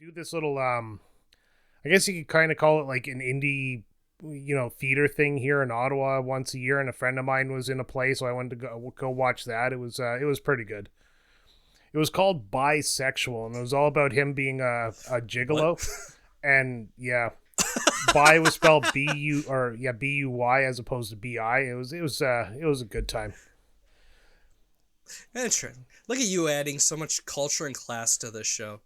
do this little I guess you could kind of call it like an indie, theater thing here in Ottawa once a year, and a friend of mine was in a play, so I wanted to go watch that. It was pretty good. It was called Bisexual, and it was all about him being a gigolo. What? And yeah, bi was spelled Buy as opposed to Bi. It was a good time. Interesting. Look at you adding so much culture and class to this show.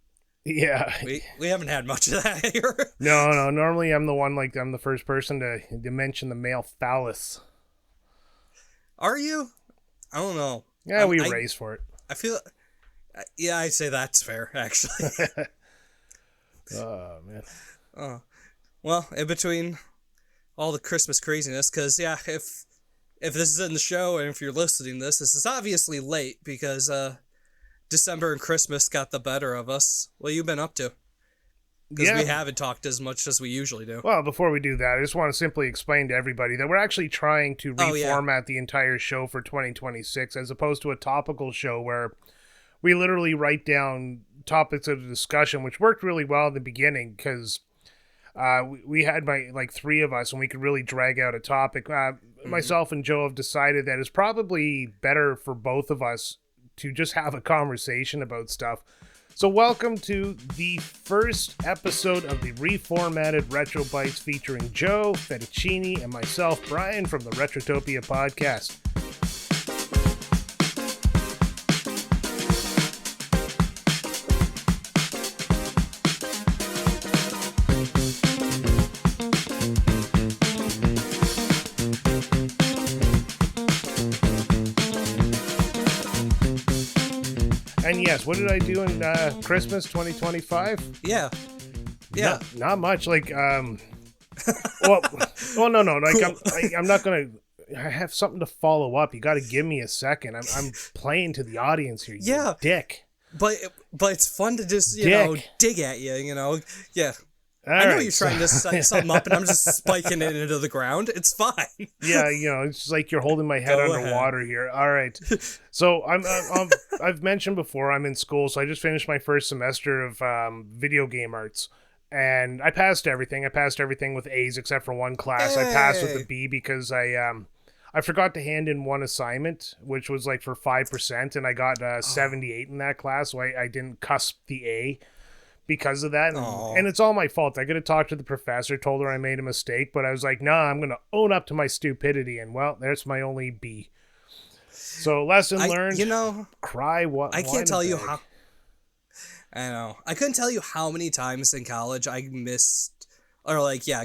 Yeah. We haven't had much of that here. No. Normally I'm the first person to mention the male phallus. Are you? I don't know. Yeah, we raised for it. I feel... Yeah, I'd say that's fair, actually. Oh, man. Well, in between all the Christmas craziness, because, yeah, if this is in the show and if you're listening to this is obviously late because December and Christmas got the better of us. What have you been up to? Because we haven't talked as much as we usually do. Well, before we do that, I just want to simply explain to everybody that we're actually trying to reformat the entire show for 2026 as opposed to a topical show where we literally write down topics of discussion, which worked really well in the beginning because we had three of us and we could really drag out a topic. Myself and Joe have decided that it's probably better for both of us to just have a conversation about stuff. So welcome to the first episode of the reformatted RetroBytes featuring Joe Fettuccini and myself, Brian, from the Retrotopia podcast. And yes, what did I do in Christmas 2025? Yeah. Not much. Like, no. Like, cool. I'm not gonna. I have something to follow up. You got to give me a second. I'm playing to the audience here. You dick. But it's fun to just dig at you. Yeah. I know you're trying to set something up, and I'm just spiking it into the ground. It's fine. Yeah, it's just like you're holding my head underwater here. All right. So I've mentioned before I'm in school, so I just finished my first semester of video game arts, and I passed everything. I passed everything with A's except for one class. Hey. I passed with a B because I forgot to hand in one assignment, which was like for 5%, and I got 78 in that class, so I didn't cusp the A. Because of that, and it's all my fault. I could have talked to the professor, told her I made a mistake, but I was like, nah, I'm going to own up to my stupidity, and well, there's my only B. So, lesson learned, cry what? I can't tell you how... I know. I couldn't tell you how many times in college I missed, or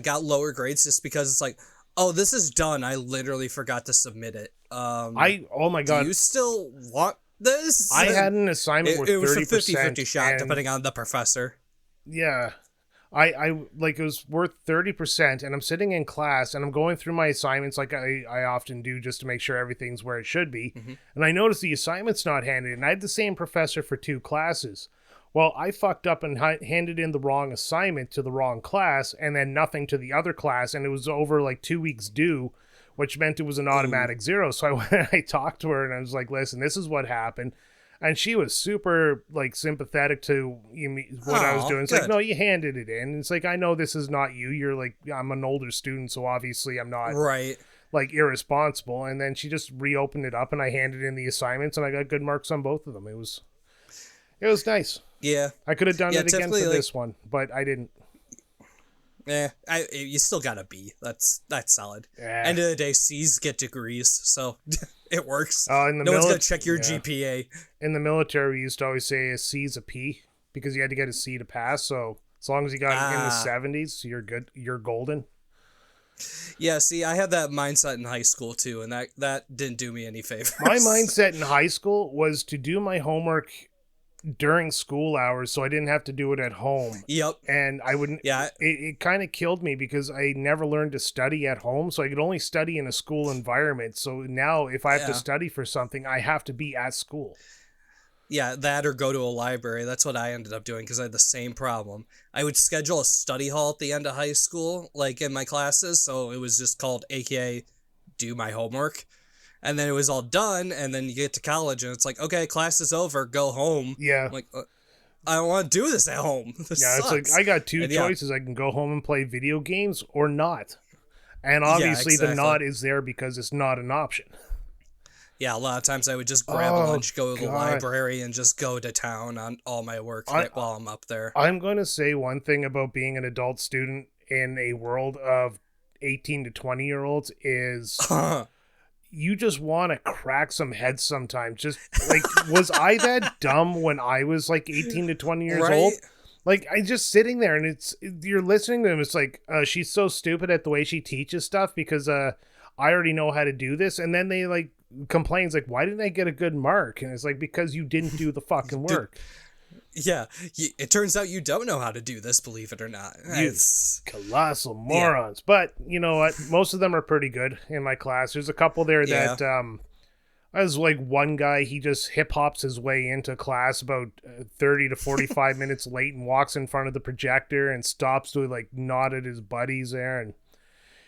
got lower grades just because it's like, oh, this is done. I literally forgot to submit it. Oh my God. Do you still want... this? I had an assignment with 30%. It was a 50-50 shot, depending on the professor. Yeah. I it was worth 30%, and I'm sitting in class, and I'm going through my assignments like I often do just to make sure everything's where it should be. Mm-hmm. And I noticed the assignment's not handed in. I had the same professor for 2 classes. Well, I fucked up and handed in the wrong assignment to the wrong class, and then nothing to the other class, and it was over 2 weeks due, which meant it was an automatic 0. So I talked to her and I was like, listen, this is what happened. And she was super sympathetic to what I was doing. It's good. Like, no, you handed it in. It's like, I know this is not you. You're I'm an older student, so obviously I'm not irresponsible. And then she just reopened it up and I handed in the assignments and I got good marks on both of them. It was nice. Yeah. I could have done it again for this one, but I didn't. You still got a B. That's solid. End of the day, C's get degrees, so it works. No one's gonna check your GPA. In the military, we used to always say a C's a P because you had to get a C to pass. So as long as you got it in the 70s, you're good. You're golden. Yeah, see, I had that mindset in high school too, and that didn't do me any favors. My mindset in high school was to do my homework during school hours so I didn't have to do it at home. Yep. And I wouldn't... Yeah. It kind of killed me because I never learned to study at home, so I could only study in a school environment. So now if I have to study for something, I have to be at school. Yeah, that or go to a library. That's what I ended up doing because I had the same problem. I would schedule a study hall at the end of high school, in my classes, so it was just called AKA do my homework. And then it was all done, and then you get to college, and it's like, okay, class is over, go home. Yeah. I don't want to do this at home. This Yeah, sucks. it's like I got two And yeah. choices. I can go home and play video games or not. And obviously the not is there because it's not an option. Yeah, a lot of times I would just grab lunch, go to the library, and just go to town on all my work while I'm up there. I'm going to say one thing about being an adult student in a world of 18 to 20-year-olds is you just want to crack some heads sometimes. Just like, was I that dumb when I was like 18 to 20 years old? Like, I just sitting there and you're listening to them. It's like, she's so stupid at the way she teaches stuff because I already know how to do this. And then they like complains like, why didn't I get a good mark? And it's like, because you didn't do the fucking work. Yeah, it turns out you don't know how to do this, believe it or not. It's colossal morons. Yeah. But you know what? Most of them are pretty good in my class. There's a couple there that I was like one guy, he just hip hops his way into class about 30 to 45 minutes late and walks in front of the projector and stops to like nod at his buddies there. And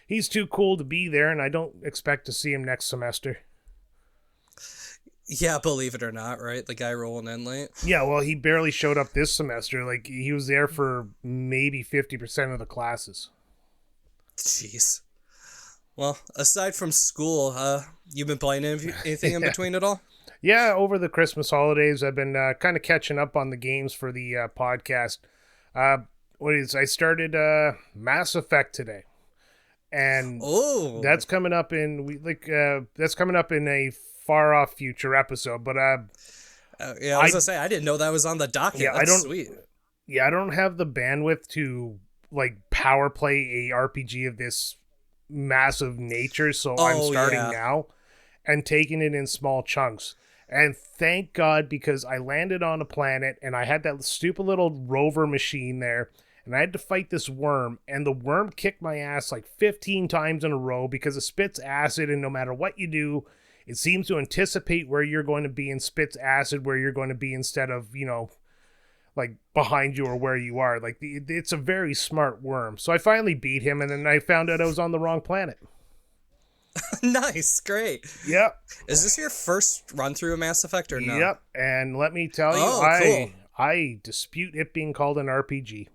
he's too cool to be there. And I don't expect to see him next semester. Yeah, believe it or not, right? The guy rolling in late. Yeah, well, he barely showed up this semester. Like, he was there for maybe 50% of the classes. Jeez. Well, aside from school, you've been playing anything in between at all? Yeah, over the Christmas holidays, I've been kind of catching up on the games for the podcast. I started Mass Effect today. And that's coming up in a far off future episode, but I was gonna say I didn't know that was on the docket. Yeah, that's sweet. Yeah, I don't have the bandwidth to like power play a RPG of this massive nature, so I'm starting now and taking it in small chunks. And thank God, because I landed on a planet and I had that stupid little rover machine there, and I had to fight this worm, and the worm kicked my ass like 15 times in a row because it spits acid, and no matter what you do, it seems to anticipate where you're going to be and spits acid where you're going to be instead of, you know, like behind you or where you are. Like, it's a very smart worm. So I finally beat him, and then I found out I was on the wrong planet. Nice, great. Yep. Is this your first run through of Mass Effect or no? Yep. And let me tell you, cool. I dispute it being called an RPG.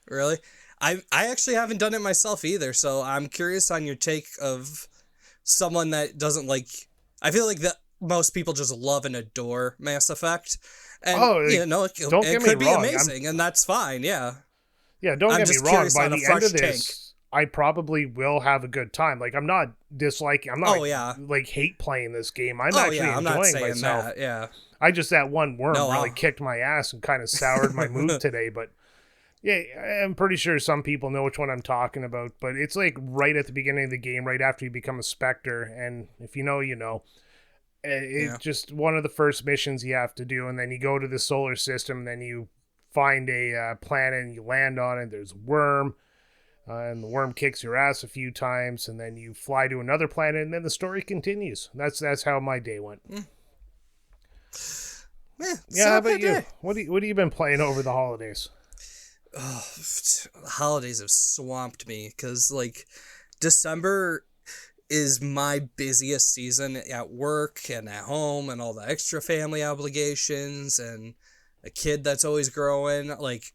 Really? I actually haven't done it myself either, so I'm curious on your take of someone that doesn't like. I feel like that most people just love and adore Mass Effect, and it could be amazing, and that's fine. Yeah, don't get me wrong. By the end of this, I probably will have a good time. Like, I'm not disliking. I'm not like hate playing this game. I'm actually enjoying myself. That, yeah, I just that one worm really kicked my ass and kind of soured my mood today, but. Yeah, I'm pretty sure some people know which one I'm talking about, but it's like right at the beginning of the game, right after you become a Spectre, and if you know, you know. It's just one of the first missions you have to do, and then you go to the solar system, and then you find a planet, and you land on it, there's a worm, and the worm kicks your ass a few times, and then you fly to another planet, and then the story continues. That's how my day went. How about you? What have you been playing over the holidays? Oh, holidays have swamped me because like December is my busiest season at work and at home and all the extra family obligations and a kid that's always growing. Like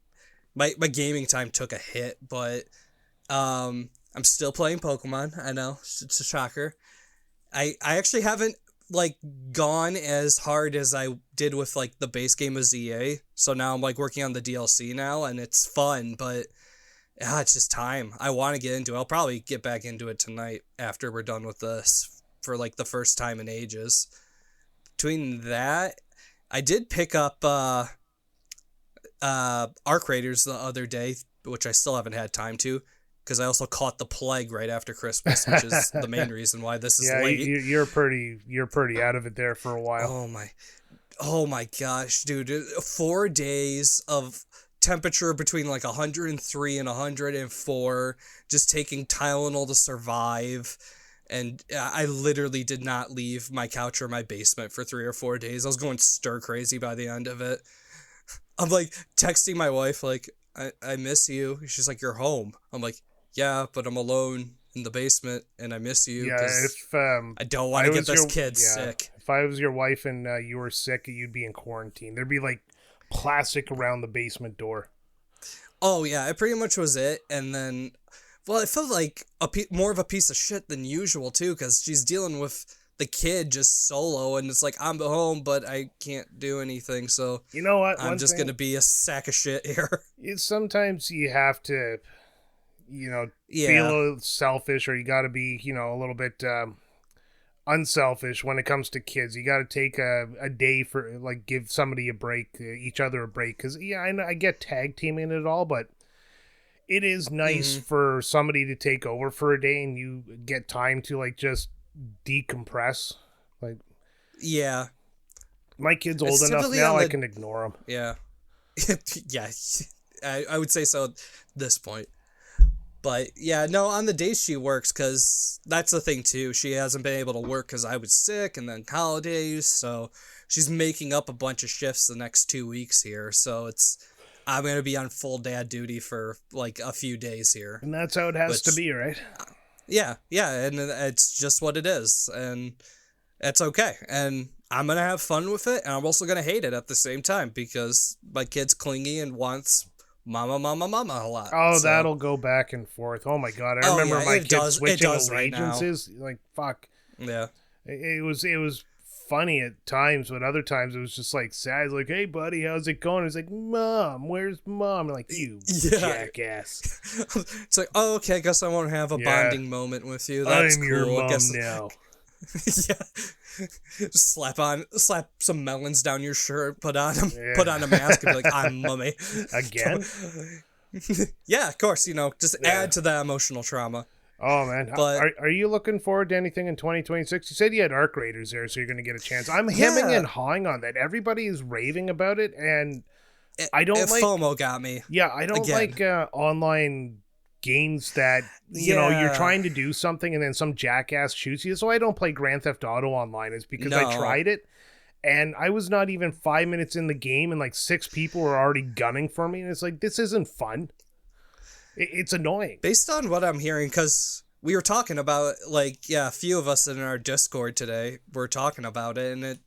my gaming time took a hit, but I'm still playing Pokemon. I know it's a shocker. I actually haven't like gone as hard as I did with like the base game of ZA. So now I'm like working on the DLC now and it's fun, but it's just time. I want to get into it. I'll probably get back into it tonight after we're done with this for like the first time in ages. Between that, I did pick up Arc Raiders the other day, which I still haven't had time to. Because I also caught the plague right after Christmas, which is the main reason why this is late. You're pretty out of it there for a while. Oh my gosh, dude! 4 days of temperature between like 103 and 104, just taking Tylenol to survive, and I literally did not leave my couch or my basement for 3 or 4 days. I was going stir crazy by the end of it. I'm like texting my wife like, I miss you. She's like, you're home. I'm like, yeah, but I'm alone in the basement and I miss you. Yeah, if I don't want to get this kid sick. If I was your wife and you were sick, you'd be in quarantine. There'd be like plastic around the basement door. Oh yeah, it pretty much was it. And then, well, it felt like more of a piece of shit than usual too, because she's dealing with the kid just solo, and it's like, I'm home, but I can't do anything, so you know what? I'm just gonna be a sack of shit here. Sometimes you have to, feel a little selfish, or you got to be, a little bit unselfish when it comes to kids. You got to take a day for, like, give somebody a break, each other a break, because I get tag teaming it all, but it is nice for somebody to take over for a day, and you get time to, like, just decompress. Like, yeah, my kid's old enough now, I can ignore him. Yeah. Yeah, I would say so at this point. But yeah, no, on the days she works, because that's the thing too, she hasn't been able to work because I was sick, and then holidays, so she's making up a bunch of shifts the next 2 weeks here, so I'm going to be on full dad duty for like a few days here. And that's how it has to be, right? Yeah, and it's just what it is, and it's okay, and I'm going to have fun with it, and I'm also going to hate it at the same time, because my kid's clingy and wants mama a lot. Oh, so that'll go back and forth. Oh my god, I remember my kid switching allegiances. Right, like, fuck. Yeah. It was funny at times, but other times it was just like sad. Like, hey buddy, how's it going? He's like, Mom, where's Mom? I'm like, you jackass. It's like, oh, okay, I guess I won't have a bonding moment with you. That's I'm cool. your mom now. Yeah. Just slap some melons down your shirt, put on a mask, and be like, I'm Mummy. Again? Yeah, of course, just add to that emotional trauma. Oh man, but are you looking forward to anything in 2026? You said you had Arc Raiders there, so you're going to get a chance. I'm hemming and hawing on that. Everybody is raving about it, and I don't like FOMO got me. Yeah, I don't like online games that you're trying to do something and then some jackass shoots you. So I don't play Grand Theft Auto online. It's because I tried it, and I was not even 5 minutes in the game, and like 6 people were already gunning for me, and it's like, this isn't fun. It's annoying. Based on what I'm hearing, because we were talking about, a few of us in our Discord today were talking about it, and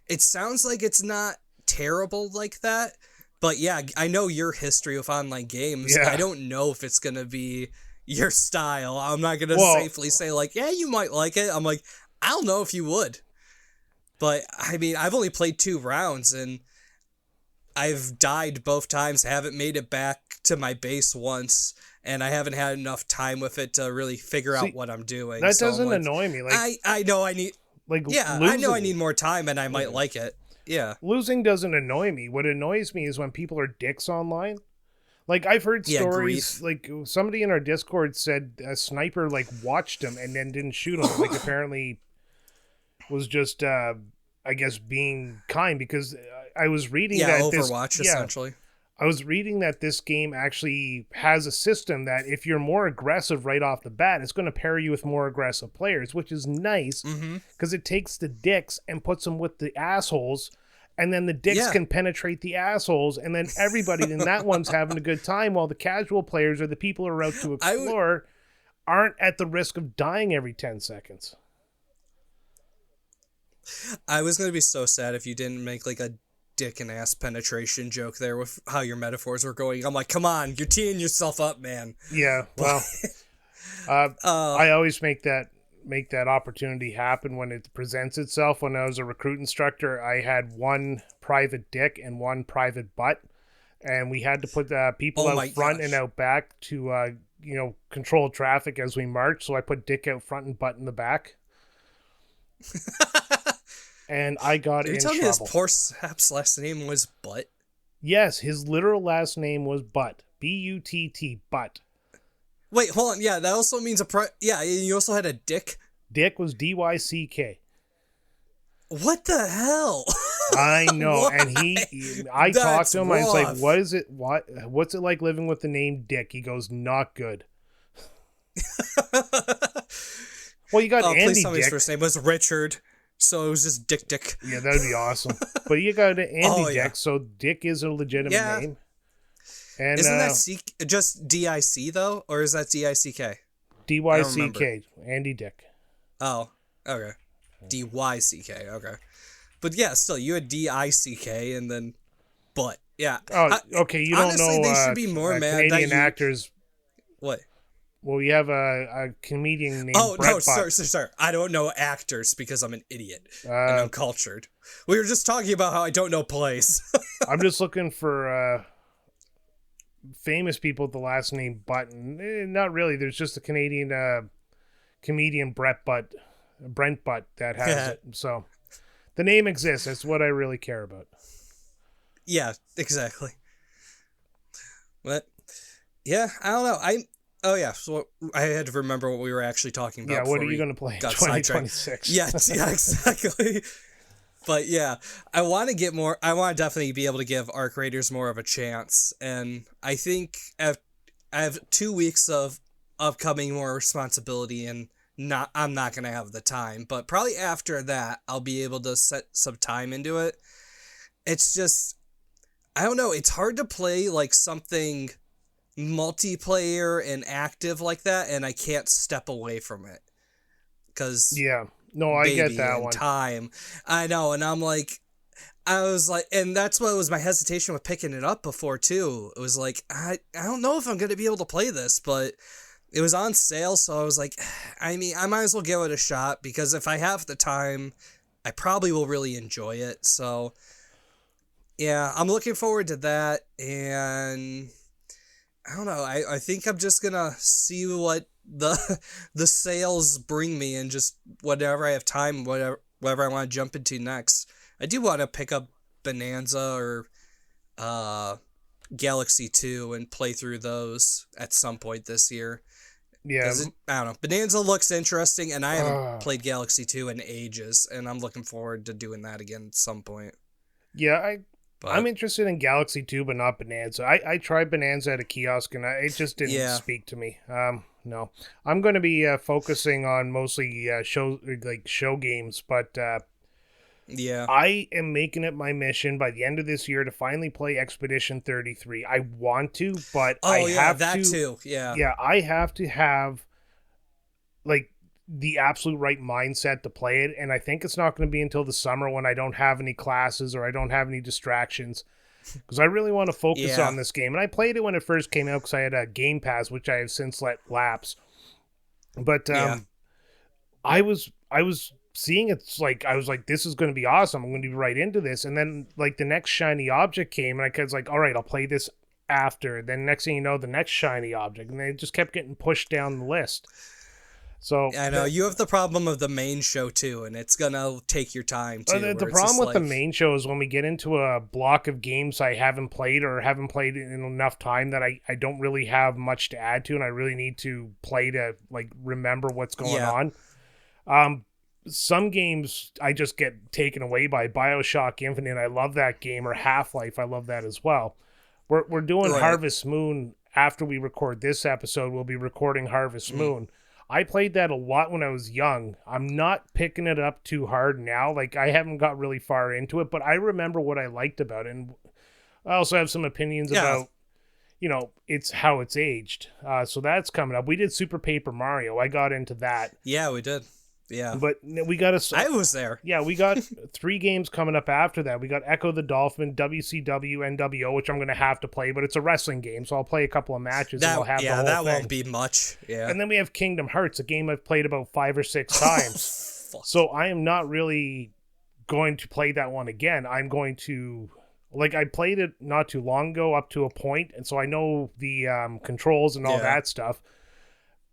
it sounds like it's not terrible like that. But yeah, I know your history with online games. Yeah. I don't know if it's going to be your style. I'm not going to safely say, yeah, you might like it. I'm like, I don't know if you would. But, I mean, I've only played 2 rounds, and I've died both times, haven't made it back to my base once, and I haven't had enough time with it to really figure out what I'm doing. That doesn't annoy me. I know I need... I know I need more time, and I might like it. Yeah. Losing doesn't annoy me. What annoys me is when people are dicks online. Like, I've heard stories, like, somebody in our Discord said a sniper, watched him and then didn't shoot him. Apparently was just, I guess, being kind, because I was reading that Overwatch, essentially. I was reading that this game actually has a system that if you're more aggressive right off the bat, it's going to pair you with more aggressive players, which is nice because it takes the dicks and puts them with the assholes, and then the dicks can penetrate the assholes, and then everybody in that one's having a good time, while the casual players or the people who are out to explore aren't at the risk of dying every 10 seconds. I was going to be so sad if you didn't make a dick and ass penetration joke there with how your metaphors were going. I'm like, come on, you're teeing yourself up, man. Yeah, well, I always make that opportunity happen when it presents itself. When I was a recruit instructor, I had 1 private dick and 1 private butt, and we had to put people out front and out back to control traffic as we marched. So I put dick out front and butt in the back. And I got in trouble. Are you telling me this poor sap's last name was Butt? Yes, his literal last name was Butt. B-U-T-T, Butt. Wait, hold on. Yeah, that also means you also had a dick? Dick was D-Y-C-K. What the hell? I know, and I talked to him, I was like, what is it, what's it like living with the name Dick? He goes, not good. Well, you got Andy Dick. His first name was Richard. So it was just Dick. Yeah, that'd be awesome. But you got Andy Dick, so Dick is a legitimate name. And isn't that just D-I-C, though? Or is that D-I-C-K? D-Y-C-K, Andy Dick. Oh, okay. D-Y-C-K, okay. But yeah, still, you had D-I-C-K and then Butt. Yeah. Oh, okay. You don't honestly, know they should be more mad Canadian that you... actors. What? Well, we have a comedian named Oh, Brett no, Butt. sorry. I don't know actors because I'm an idiot and Uh, uncultured. We were just talking about how I don't know plays. I'm just looking for famous people with the last name Button. Not really. There's just a Canadian comedian Brent Butt that has it. So the name exists. That's what I really care about. Yeah, exactly. But yeah, I don't know. Oh yeah, so I had to remember what we were actually talking about. Yeah, what are you going to play in 2026? Yeah, exactly. But yeah, I want to get more. I want to definitely be able to give Arc Raiders more of a chance, and I think I have 2 weeks of upcoming more responsibility, and I'm not gonna have the time. But probably after that, I'll be able to set some time into it. It's just, I don't know. It's hard to play like something multiplayer and active like that, and I can't step away from it because yeah, no, I get that and one. Time, I know, and I was like, and that's what was my hesitation with picking it up before too. It was like I don't know if I'm gonna be able to play this, but it was on sale, so I was like, I mean, I might as well give it a shot because if I have the time, I probably will really enjoy it. So yeah, I'm looking forward to that, and I don't know. I think I'm just gonna see what the sales bring me, and just whatever I have time, whatever I want to jump into next. I do want to pick up Bonanza or Galaxy 2 and play through those at some point this year. Yeah, I don't know. Bonanza looks interesting, and I haven't played Galaxy 2 in ages, and I'm looking forward to doing that again at some point. Yeah, I'm interested in Galaxy 2, but not Bonanza. I tried Bonanza at a kiosk, and it just didn't speak to me. No. I'm going to be focusing on mostly show games, but yeah, I am making it my mission by the end of this year to finally play Expedition 33. I want to, but I have that to, too. Yeah. Yeah, I have to have like the absolute right mindset to play it, and I think it's not going to be until the summer when I don't have any classes or I don't have any distractions, because I really want to focus on this game. And I played it when it first came out because I had a Game Pass, which I have since let lapse. But I was seeing it's like, I was like, this is going to be awesome. I'm going to be right into this. And then like the next shiny object came, and I was like, all right, I'll play this after. Then next thing you know, the next shiny object, and they just kept getting pushed down the list. So I know you have the problem of the main show too, and it's gonna take your time too. The problem with the main show is when we get into a block of games I haven't played or haven't played in enough time that I don't really have much to add to, and I really need to play to like remember what's going on. Some games I just get taken away by. BioShock Infinite, I love that game, or Half-Life, I love that as well. We're doing Harvest Moon after we record this episode. We'll be recording Harvest Moon. I played that a lot when I was young. I'm not picking it up too hard now. Like, I haven't got really far into it, but I remember what I liked about it. And I also have some opinions about, it's how it's aged. So that's coming up. We did Super Paper Mario. I got into that. Yeah, we did. Yeah. But we got I was there. Yeah, we got 3 games coming up after that. We got Echo the Dolphin, WCW, NWO, which I'm going to have to play, but it's a wrestling game, so I'll play a couple of matches and I'll have the whole that thing. won't be much. Yeah. And then we have Kingdom Hearts, a game I've played about 5 or 6 times. So I am not really going to play that one again. I'm going to... Like, I played it not too long ago up to a point, and so I know the controls and all that stuff.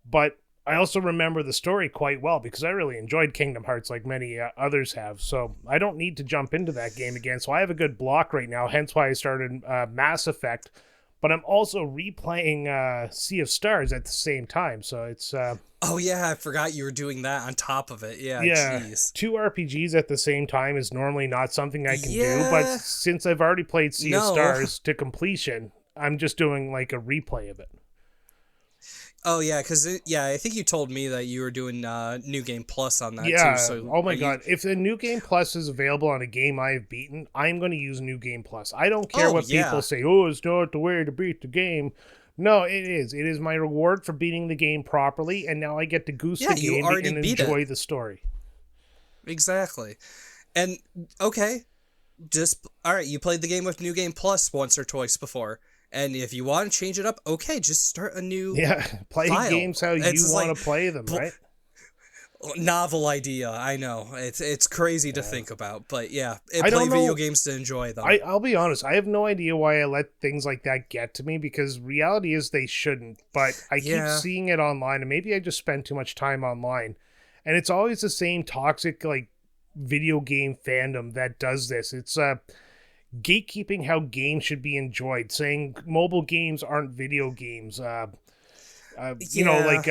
But I also remember the story quite well because I really enjoyed Kingdom Hearts like many others have. So I don't need to jump into that game again. So I have a good block right now, hence why I started Mass Effect. But I'm also replaying Sea of Stars at the same time. So it's... oh, yeah, I forgot you were doing that on top of it. Yeah, geez. 2 RPGs at the same time is normally not something I can do. But since I've already played Sea of Stars to completion, I'm just doing like a replay of it. Oh, yeah, because, I think you told me that you were doing New Game Plus on that, too. So oh, my God. If the New Game Plus is available on a game I've beaten, I'm going to use New Game Plus. I don't care what people say. Oh, it's not the way to beat the game. No, it is. It is my reward for beating the game properly, and now I get to goose the game and enjoy the story. Exactly. And, okay, just all right. You played the game with New Game Plus once or twice before, and if you want to change it up, okay, just start a new play file. games how you want to play them, right? Novel idea, I know. It's crazy to think about, but yeah, play video games to enjoy them. I'll be honest, I have no idea why I let things like that get to me, because reality is they shouldn't, but I keep seeing it online, and maybe I just spend too much time online, and it's always the same toxic, like, video game fandom that does this. It's gatekeeping how games should be enjoyed, saying mobile games aren't video games, you know, like,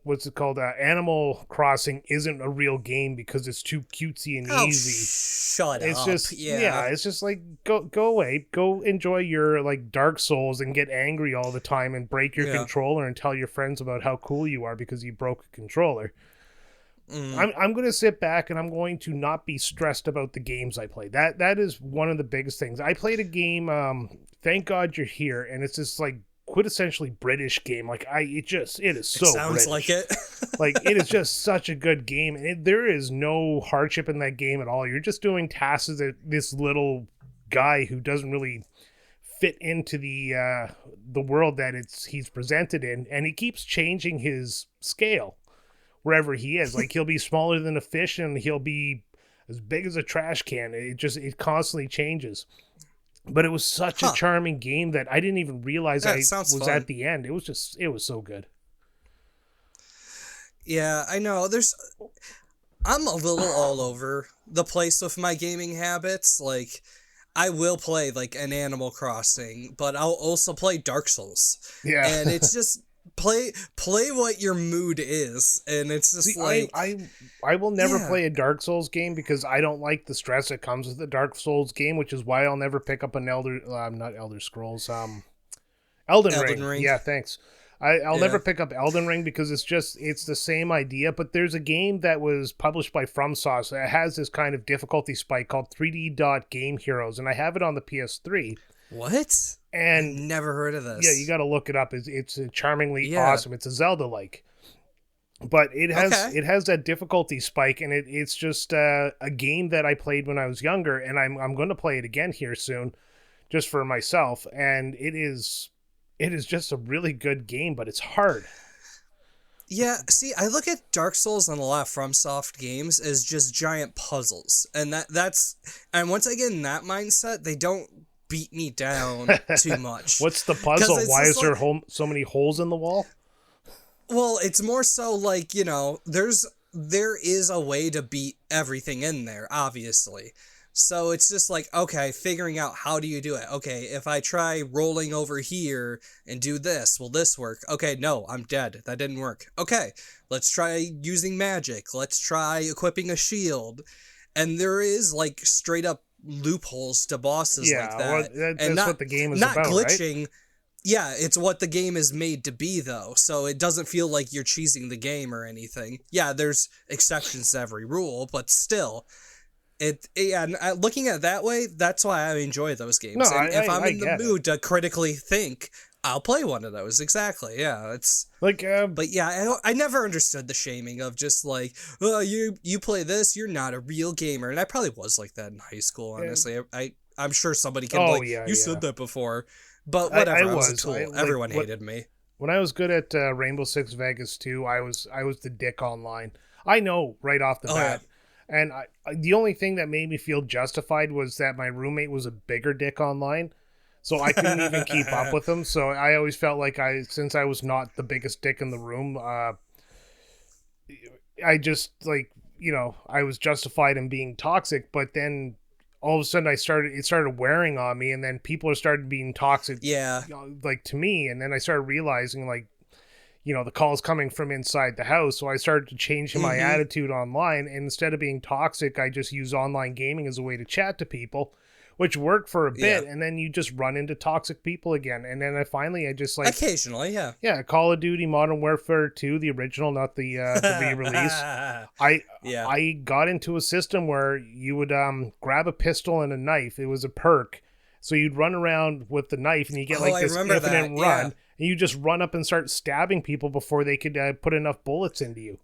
what's it called? Animal Crossing isn't a real game because it's too cutesy and easy. Shut it's up. Just, it's just like, go away. Go enjoy your, like, Dark Souls and get angry all the time and break your controller and tell your friends about how cool you are because you broke a controller. I'm going to sit back and I'm going to not be stressed about the games I play. That is one of the biggest things. I played a game, Thank God You're Here, and it's just, like, quintessentially British game. Like, it is so sounds British. Like it. Like, it is just such a good game, and there is no hardship in that game at all. You're just doing tasks that this little guy who doesn't really fit into the world that he's presented in, and he keeps changing his scale wherever he is. Like, he'll be smaller than a fish and he'll be as big as a trash can. It constantly changes. But it was such a charming game that I didn't even realize I was fun. At the end. It was so good. Yeah, I know. I'm a little all over the place with my gaming habits. Like, I will play, like, an Animal Crossing, but I'll also play Dark Souls. Yeah. And it's just play what your mood is, and it's just I will never play a Dark Souls game because I don't like the stress that comes with the Dark Souls game, which is why I'll never pick up an Elden Ring. Yeah, thanks. I'll never pick up Elden Ring because it's the same idea, but there's a game that was published by FromSoft that has this kind of difficulty spike called 3D Game Heroes, and I have it on the PS3. What? And I've never heard of this. Yeah, you got to look it up. It's charmingly awesome. It's a Zelda-like, but it has that difficulty spike, and it's just a game that I played when I was younger, and I'm going to play it again here soon, just for myself. And it is just a really good game, but it's hard. Yeah, see, I look at Dark Souls and a lot of FromSoft games as just giant puzzles, and and once I get in that mindset, they don't beat me down too much. What's the puzzle? Why is there so many holes in the wall? Well, it's more so like, you know, there is a way to beat everything in there, obviously. So it's just like, okay, figuring out how do you do it? Okay, if I try rolling over here and do this, will this work? Okay, no, I'm dead. That didn't work. Okay, let's try using magic. Let's try equipping a shield. And there is, like, straight up loopholes to bosses like that. Well, that's what the game is about, not glitching. Right? Yeah, it's what the game is made to be, though, so it doesn't feel like you're cheesing the game or anything. Yeah, there's exceptions to every rule, but still, looking at it that way, that's why I enjoy those games. No, and if I'm in the mood to critically think, I'll play one of those. Exactly. Yeah, it's like, but yeah, I never understood the shaming of just like, oh, you play this, you're not a real gamer, and I probably was like that in high school. Honestly, I'm sure somebody can you said that before, but whatever. I was a tool. Everyone hated me. When I was good at Rainbow Six Vegas 2, I was the dick online. I know right off the bat. Yeah. And the only thing that made me feel justified was that my roommate was a bigger dick online. So I couldn't even keep up with him. So I always felt like since I was not the biggest dick in the room, I just, like, you know, I was justified in being toxic. But then all of a sudden it started wearing on me, and then people started being toxic, like, to me. And then I started realizing, like, you know, the call's coming from inside the house. So I started to change my attitude online. And instead of being toxic, I just use online gaming as a way to chat to people, which worked for a bit, and then you just run into toxic people again. And then I just, like... Occasionally, yeah. Yeah, Call of Duty Modern Warfare 2, the original, not the re-release. I got into a system where you would grab a pistol and a knife. It was a perk. So you'd run around with the knife, and you get, like, this infinite run. And you just run up and start stabbing people before they could put enough bullets into you.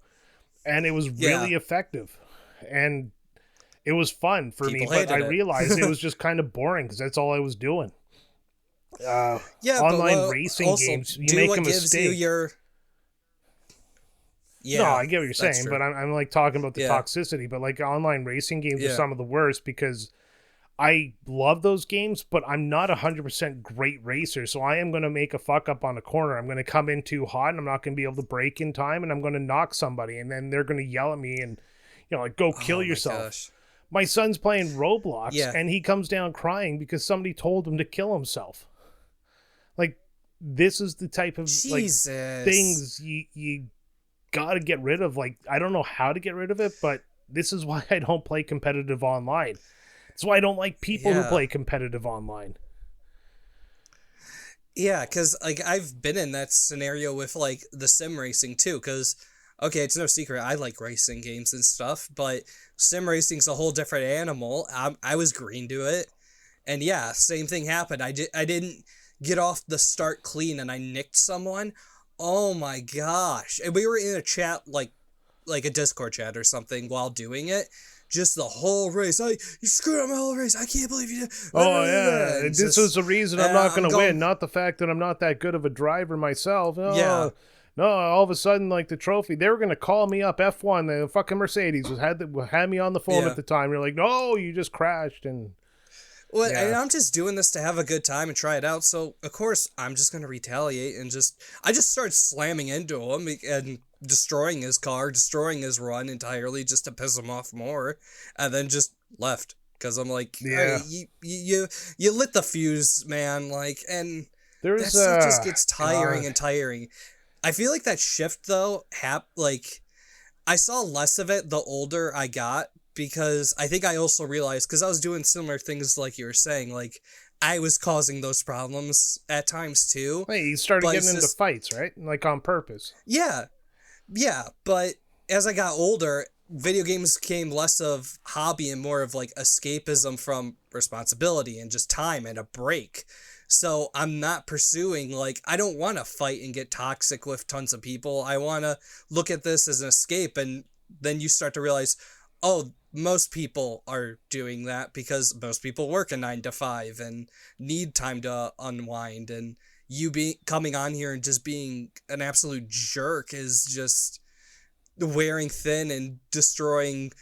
And it was really effective. And... It was fun for me, but I realized it was just kind of boring because that's all I was doing. Online racing games, you make a mistake. No, I get what you're saying, but I'm like talking about the toxicity. But like online racing games are some of the worst because I love those games, but I'm not 100% great racer. So I am going to make a fuck up on a corner. I'm going to come in too hot and I'm not going to be able to brake in time and I'm going to knock somebody and then they're going to yell at me and, like, go kill yourself. Gosh. My son's playing Roblox and he comes down crying because somebody told him to kill himself. Like, this is the type of like things you got to get rid of. Like, I don't know how to get rid of it, but this is why I don't play competitive online. That's why I don't like people who play competitive online. Yeah, because like I've been in that scenario with like the sim racing too. Because okay, it's no secret I like racing games and stuff, but sim racing's a whole different animal. I was green to it, and yeah, same thing happened. I didn't get off the start clean, and I nicked someone. Oh my gosh! And we were in a chat like a Discord chat or something while doing it. Just the whole race. You screwed up my whole race. I can't believe you did. Oh, yeah. This was the reason I'm not going to win. Not the fact that I'm not that good of a driver myself. Oh, yeah. No, all of a sudden, like, the trophy, they were going to call me up. F1, the fucking Mercedes had me on the phone at the time. You're like, no, you just crashed. And well, and I'm just doing this to have a good time and try it out. So, of course, I'm just going to retaliate and I just started slamming into him and destroying his car, destroying his run entirely just to piss him off more, and then just left because I'm like, hey, you lit the fuse, man. Like, and that stuff just gets tiring and tiring. I feel like that shift though, like I saw less of it the older I got because I think I also realized because I was doing similar things like you were saying, like I was causing those problems at times too. Hey, you started getting into fights, right? Like on purpose. Yeah, but as I got older, video games became less of hobby and more of like escapism from responsibility and just time and a break. So I'm not pursuing, like, I don't want to fight and get toxic with tons of people. I want to look at this as an escape, and then you start to realize, oh, most people are doing that because most people work a 9 to 5 and need time to unwind, and you coming on here and just being an absolute jerk is just wearing thin and destroying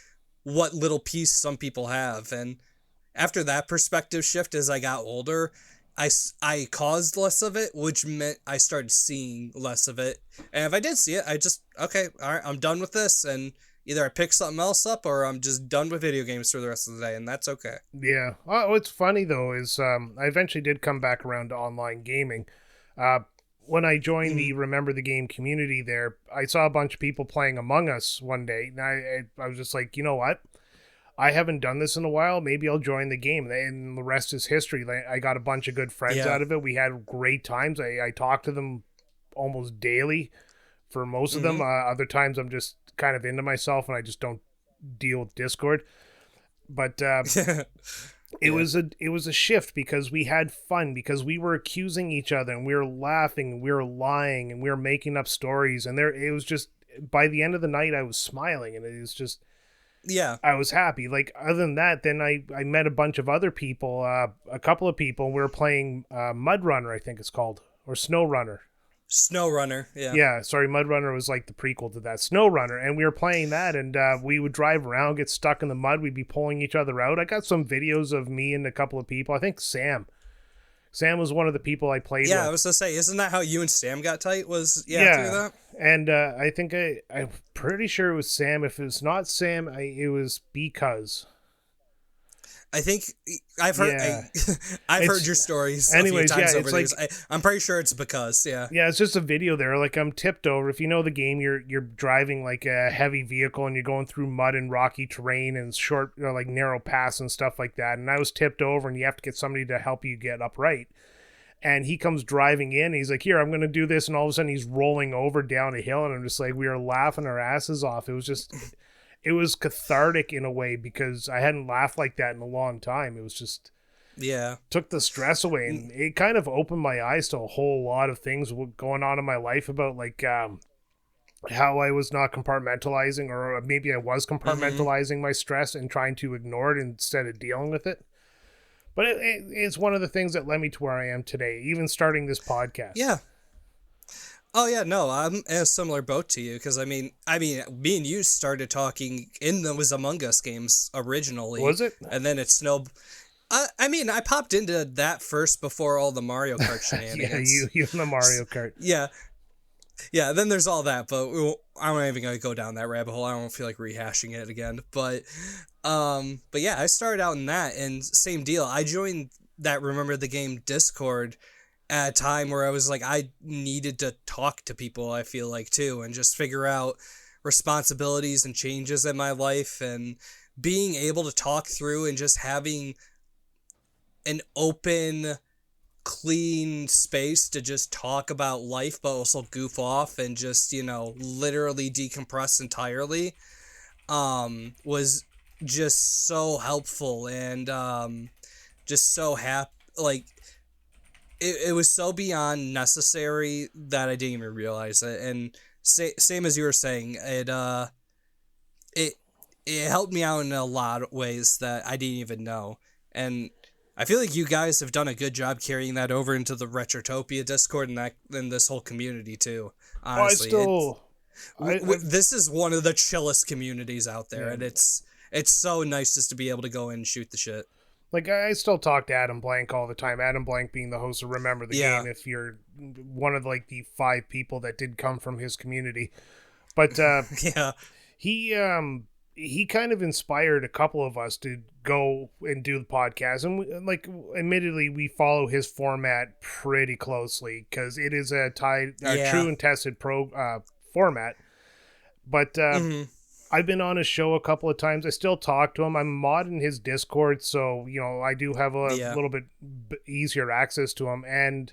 what little peace some people have. And after that perspective shift, as I got older, I caused less of it, which meant I started seeing less of it. And if I did see it, I just, okay, all right, I'm done with this. And either I pick something else up or I'm just done with video games for the rest of the day, and that's okay. Yeah. What's funny, though, is I eventually did come back around to online gaming. When I joined the Remember the Game community there, I saw a bunch of people playing Among Us one day, and I was just like, you know what? I haven't done this in a while. Maybe I'll join the game. And the rest is history. I got a bunch of good friends out of it. We had great times. I talked to them almost daily for most of them. Other times I'm just kind of into myself and I just don't deal with Discord. But it was a shift because we had fun, because we were accusing each other and we were laughing and we were lying and we were making up stories, and it was just, by the end of the night I was smiling, and it was just, I was happy. Like, other than that, then I met a bunch of other people, a couple of people. We were playing Mud Runner, I think it's called, or Snow Runner. Snow Runner, yeah. Yeah, sorry, Mud Runner was like the prequel to that. Snow Runner, and we were playing that, and we would drive around, get stuck in the mud, we'd be pulling each other out. I got some videos of me and a couple of people. I think Sam was one of the people I played with. I was going to say, isn't that how you and Sam got tight? Through that? And I think I'm pretty sure it was Sam. If it was not Sam, it was because... I think I've heard I've heard your stories a few times over these. I'm pretty sure it's because, yeah, it's just a video there. Like, I'm tipped over. If you know the game, you're driving like a heavy vehicle and you're going through mud and rocky terrain and short, like narrow paths and stuff like that. And I was tipped over, and you have to get somebody to help you get upright. And he comes driving in. And he's like, "Here, I'm going to do this." And all of a sudden, he's rolling over down a hill, and I'm just like, we were laughing our asses off. It was just. It was cathartic in a way because I hadn't laughed like that in a long time. It was just, took the stress away, and it kind of opened my eyes to a whole lot of things going on in my life about like how I was not compartmentalizing, or maybe I was compartmentalizing my stress and trying to ignore it instead of dealing with it. But it's one of the things that led me to where I am today, even starting this podcast. Yeah. Oh yeah, no, I'm in a similar boat to you because I mean, me and you started talking in those Among Us games originally. Was it? And then it snowed. I mean, I popped into that first before all the Mario Kart shenanigans. Yeah, you and the Mario Kart. Yeah. Yeah, then there's all that, but I'm not even going to go down that rabbit hole. I don't feel like rehashing it again. But yeah, I started out in that, and same deal. I joined that Remember the Game Discord at a time where I was like, I needed to talk to people, I feel like, too, and just figure out responsibilities and changes in my life, and being able to talk through and just having an open, clean space to just talk about life but also goof off and just, you know, literally decompress entirely was just so helpful, and just so happy. Like, it was so beyond necessary that I didn't even realize it. And same as you were saying, it helped me out in a lot of ways that I didn't even know. And I feel like you guys have done a good job carrying that over into the Retrotopia Discord and this whole community too. Honestly, this is one of the chillest communities out there, and it's so nice just to be able to go in and shoot the shit. Like, I still talk to Adam Blank all the time. Adam Blank being the host of Remember the Game, if you're one of like the 5 people that did come from his community. But yeah, he kind of inspired a couple of us to go and do the podcast. And admittedly, we follow his format pretty closely because it is a true and tested format. But I've been on his show a couple of times. I still talk to him. I'm modding his Discord, so, you know, I do have a little bit easier access to him. And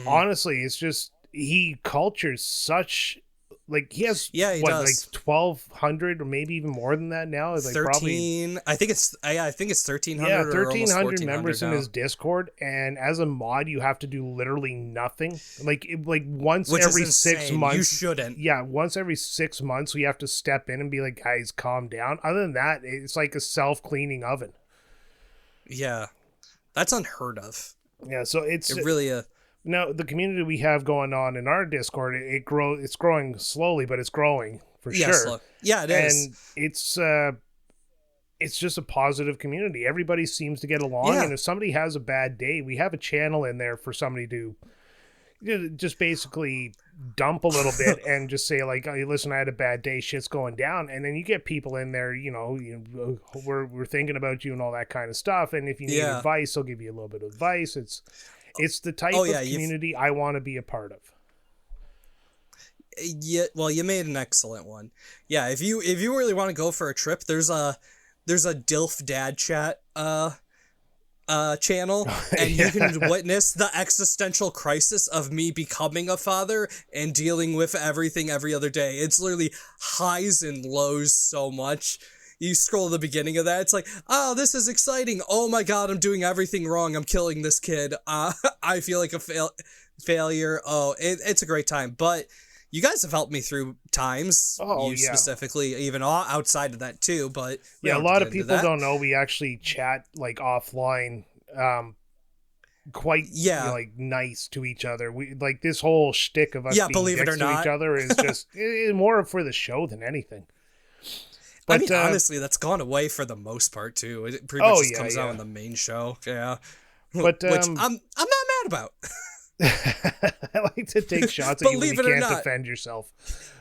honestly, it's just, he cultures such, like, he has, he does. Like 1,200 or maybe even more than that now? Like 13, I think it's 1,300. Yeah, or 1,300 members now. in his Discord, and as a mod, you have to do literally nothing. Like once Which every is 6 insane. months. You shouldn't. Yeah, once every 6 months, we have to step in and be like, guys, calm down. Other than that, it's like a self-cleaning oven. Yeah, that's unheard of. Yeah, so it's really now the community we have going on in our Discord. It's growing slowly, but it's growing for sure. Yeah, it is, and it's just a positive community. Everybody seems to get along, and if somebody has a bad day, we have a channel in there for somebody to just basically dump a little bit and just say like, "Hey, listen, I had a bad day, shit's going down," and then you get people in there, we're thinking about you and all that kind of stuff. And if you need advice, they'll give you a little bit of advice. It's the type of community I want to be a part of. Yeah, well, you made an excellent one. Yeah, if you really want to go for a trip, there's a DILF Dad Chat channel, and you can witness the existential crisis of me becoming a father and dealing with everything every other day. It's literally highs and lows so much. You scroll the beginning of that, it's like, oh, this is exciting. Oh my god, I'm doing everything wrong. I'm killing this kid. I feel like a failure. Oh, it's a great time. But you guys have helped me through times. Specifically, even outside of that too. But a lot of people don't know we actually chat like offline, quite like nice to each other. We like this whole shtick of us being dicks to each other is just more for the show than anything. But, I mean, honestly, that's gone away for the most part too. It pretty much just comes out on the main show. Yeah, but which I'm not mad about. I like to take shots at you when you can't defend yourself.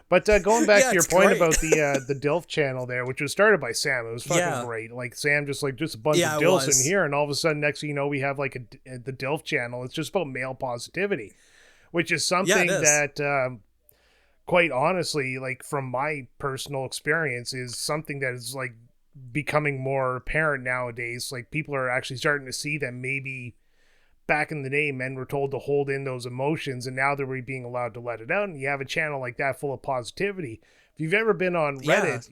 But going back to your point about the DILF channel there, which was started by Sam, it was fucking great. Like Sam just a bunch of DILFs in here, and all of a sudden, next thing you know, we have like the DILF channel. It's just about male positivity, which is something that, quite honestly, like from my personal experience, is something that is like becoming more apparent nowadays. Like people are actually starting to see that maybe back in the day, men were told to hold in those emotions, and now they're being allowed to let it out. And you have a channel like that full of positivity. If you've ever been on Reddit,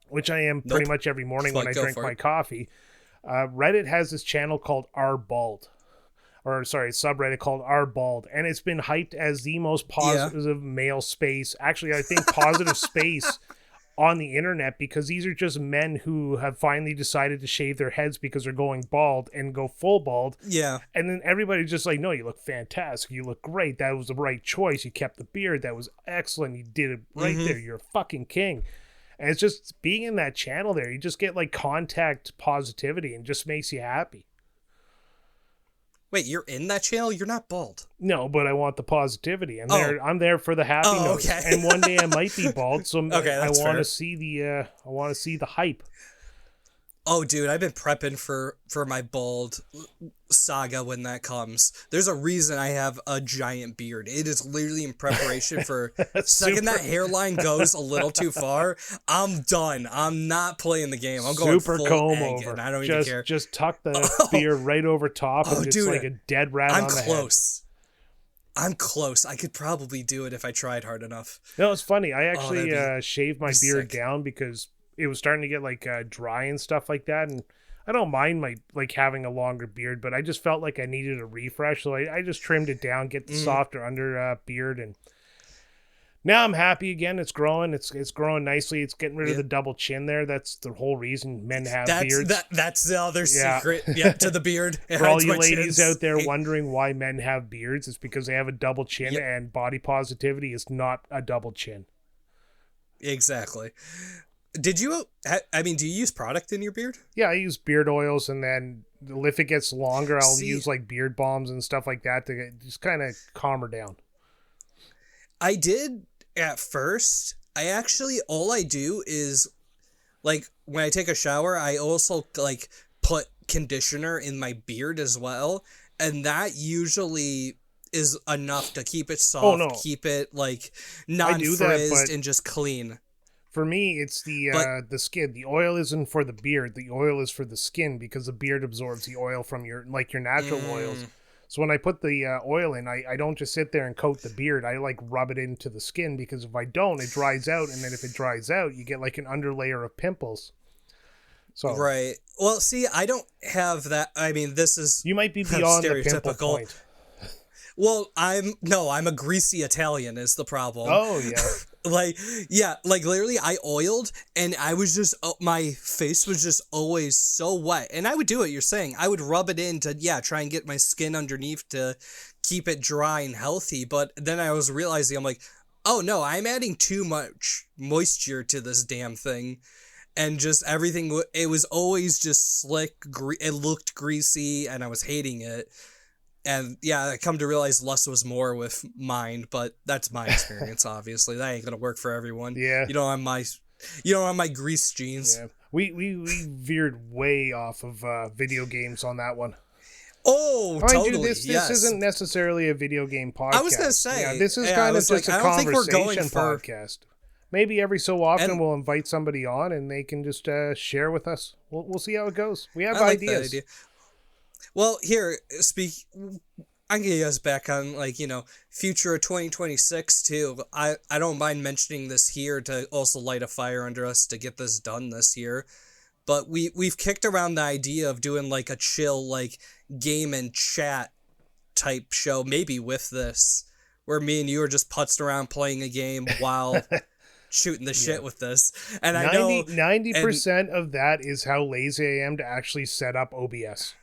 which I am pretty much every morning when I drink my coffee, Reddit has this channel called R Bald. subreddit called R Bald, and it's been hyped as the most positive male space. Actually, I think positive space on the internet, because these are just men who have finally decided to shave their heads because they're going bald and go full bald. Yeah. And then everybody's just like, no, you look fantastic. You look great. That was the right choice. You kept the beard. That was excellent. You did it right there. You're a fucking king. And it's just being in that channel there, you just get like contact positivity and just makes you happy. Wait, you're in that channel? You're not bald. No, but I want the positivity. I'm there for the happy notes. Okay. And one day I might be bald, so I want fair. to see the hype. Oh, dude, I've been prepping for my bald saga when that comes. There's a reason I have a giant beard. It is literally in preparation for second that hairline goes a little too far, I'm done. I'm not playing the game. I'm going super full comb egg, over. And I don't even care. Just tuck the beard right over top and just dude, like a dead rat on the head. I'm close. I could probably do it if I tried hard enough. No, it's funny. I actually shaved my beard sick. down because it was starting to get like dry and stuff like that, and I don't mind my having a longer beard, but I just felt like I needed a refresh, so I just trimmed it down, get the softer under beard, and now I'm happy again. It's growing. It's growing nicely. It's getting rid of the double chin there. That's the whole reason men have beards. That's the other secret. Yeah, to the beard. For all you ladies out there wondering why men have beards, it's because they have a double chin, and body positivity is not a double chin. Exactly. Do you use product in your beard? Yeah, I use beard oils, and then if it gets longer, I'll use like beard balms and stuff like that to just kind of calm her down. I did at first. All I do is like when I take a shower, I also like put conditioner in my beard as well, and that usually is enough to keep it soft, keep it like non-frizzed and just clean. For me, it's the skin. The oil isn't for the beard. The oil is for the skin, because the beard absorbs the oil from your natural oils. So when I put the oil in, I don't just sit there and coat the beard. I like rub it into the skin, because if I don't, it dries out. And then if it dries out, you get like an underlayer of pimples. So right. Well, see, I don't have that. I mean, this is you might be beyond the pimple point. Well, I'm a greasy Italian is the problem. Oh, yeah. like literally I oiled, and I was just, my face was just always so wet. And I would do what you're saying. I would rub it in to, try and get my skin underneath to keep it dry and healthy. But then I was realizing, I'm like, oh no, I'm adding too much moisture to this damn thing. And just everything, it was always just slick, it looked greasy, and I was hating it. And I come to realize less was more with mine, but that's my experience. Obviously, that ain't gonna work for everyone. Yeah, you don't have my grease genes. Yeah, we veered way off of video games on that one. Oh, totally. This isn't necessarily a video game podcast. I was gonna say this is kind of just a conversation podcast. Maybe every so often we'll invite somebody on and they can just share with us. We'll see how it goes. We have ideas. Well, here, I'm getting us back on, future of 2026, too. I don't mind mentioning this here to also light a fire under us to get this done this year. But we've kicked around the idea of doing, a chill, game and chat type show, maybe with this, where me and you are just putzing around playing a game while shooting the shit with this. And 90% of that is how lazy I am to actually set up OBS.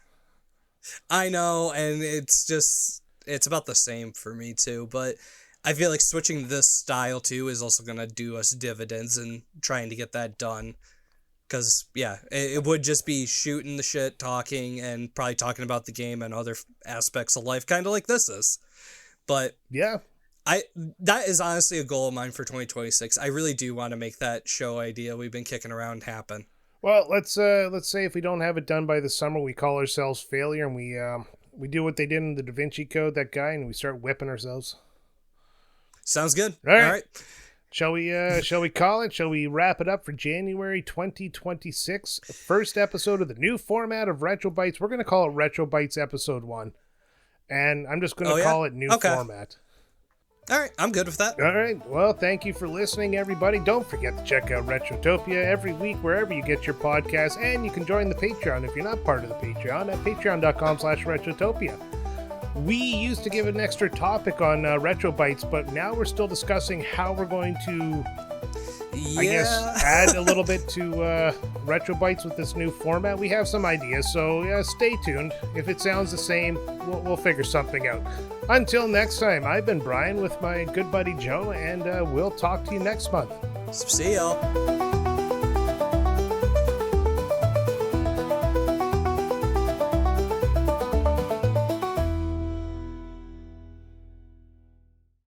I know, and it's about the same for me too, but I feel like switching this style too is also going to do us dividends in trying to get that done. Because, it would just be shooting the shit, talking, and probably talking about the game and other aspects of life, kind of like this is. But yeah, that is honestly a goal of mine for 2026. I really do want to make that show idea we've been kicking around happen. Well, let's say if we don't have it done by the summer, we call ourselves failure, and we do what they did in the Da Vinci Code, that guy, and we start whipping ourselves. Sounds good. All right. Shall we call it? Shall we wrap it up for January 2026? First episode of the new format of RetroBytes. We're going to call it RetroBytes Episode 1. And I'm just going to call it new format. All right, I'm good with that. All right, well, thank you for listening, everybody. Don't forget to check out Retrotopia every week wherever you get your podcasts, and you can join the Patreon if you're not part of the Patreon at patreon.com/Retrotopia. We used to give an extra topic on RetroBytes, but now we're still discussing how we're going to, I guess, add a little bit to RetroBytes with this new format. We have some ideas, so stay tuned. If it sounds the same, we'll figure something out. Until next time, I've been Brian with my good buddy Joe, and we'll talk to you next month. See y'all.